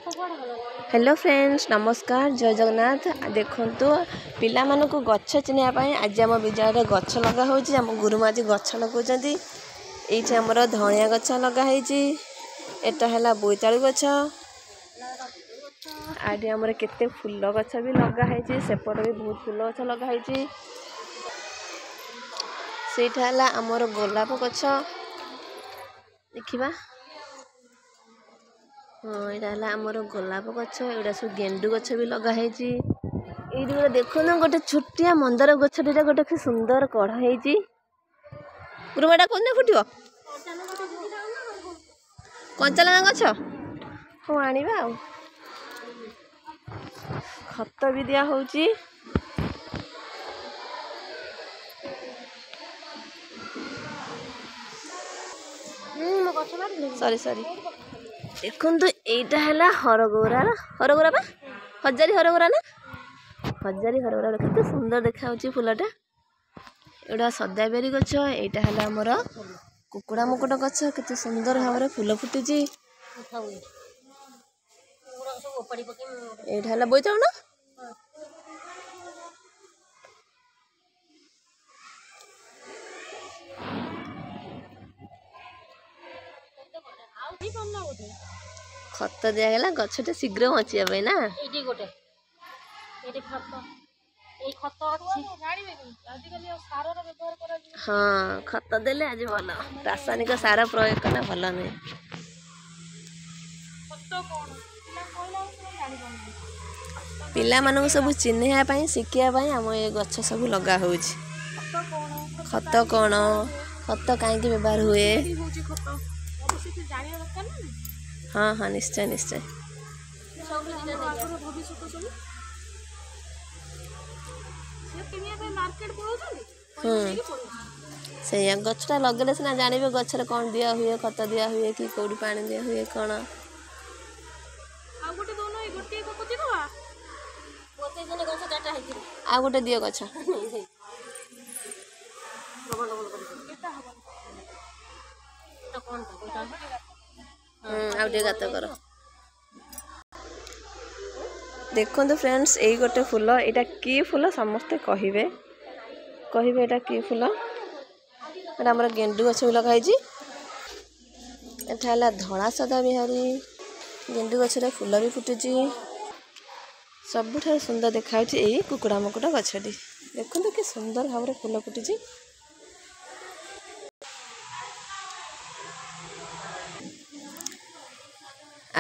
Hello friends नमस्कार जय जगन्नाथ देखु पिला मानक गछ चिन्हवाई आज आम विद्यालय गछ लगा होम गुरुमा आज गछ लगाउछन्ती ये आमर धनिया गछ लगाई एटा है बोईतालु गछ आदि आमर केते फूल गछ भी लगाई सेपट भी बहुत फूल गछ लगाई सेटा है आमर गोलाप गछ देखा हाँ यहाँ आमर गोलाप गछ एटा सब गेंडु गछ भी लगाई ये देखो गोटे छोटिया मंदार गछ गोटे सुंदर कढ़ाई गुरुमाटा कौन फुटो कंचालंगा गछ हाँ आनिबा खत भी दिया होची सॉरी सॉरी देखु एटा है हरगौरा बा हजारी हरगौरा ना हजारी हरगौरा केते सुंदर देखा फूलटा एटा सदाबेरी गछ एटा है आमर कुकुड़ा मुकुट गछ केते सुंदर भाव फूल फुटी एटा है बोईतालु ना खत दिगला गछटे शीघ्र बचिया ना हाँ खत देले आज भल रासायनिक सार प्रयोग कला भल नुहे पिला मानक सब चिन्हवाई शिखापी आम ये गछ सब लगा हो खत कौन खत कहीं व्यवहार हुए हाँ हाँ निश्चय निश्चय से गछटा लगे सीना जानवे गचर कौन दिया हुए खत दिया हुए कि कौड़ी पानी दिया हुए कौन आ गोटे दियो गछ आउटे गात कर देखो फ्रेंड्स यही गोटे फूल यहाँ कि फूल समस्ते कहे यहाँ कि फूल एटा आमर गेंडु गछ भी लगाई एटा धड़ा सदा बिहारी गेंडु गछ फूल भी फुटी सबुठ सुंदर देखा यही कुकुड़ा मुकुट गछटी देखो कि सुंदर भाव फूल फुटी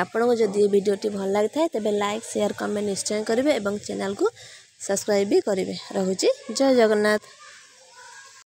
आपको जदि ये वीडियोटी भल लगी था तेज लाइक शेयर कमेंट निश्चय करेंगे और चैनल को सब्सक्राइब भी करेंगे। रहुची जय जगन्नाथ।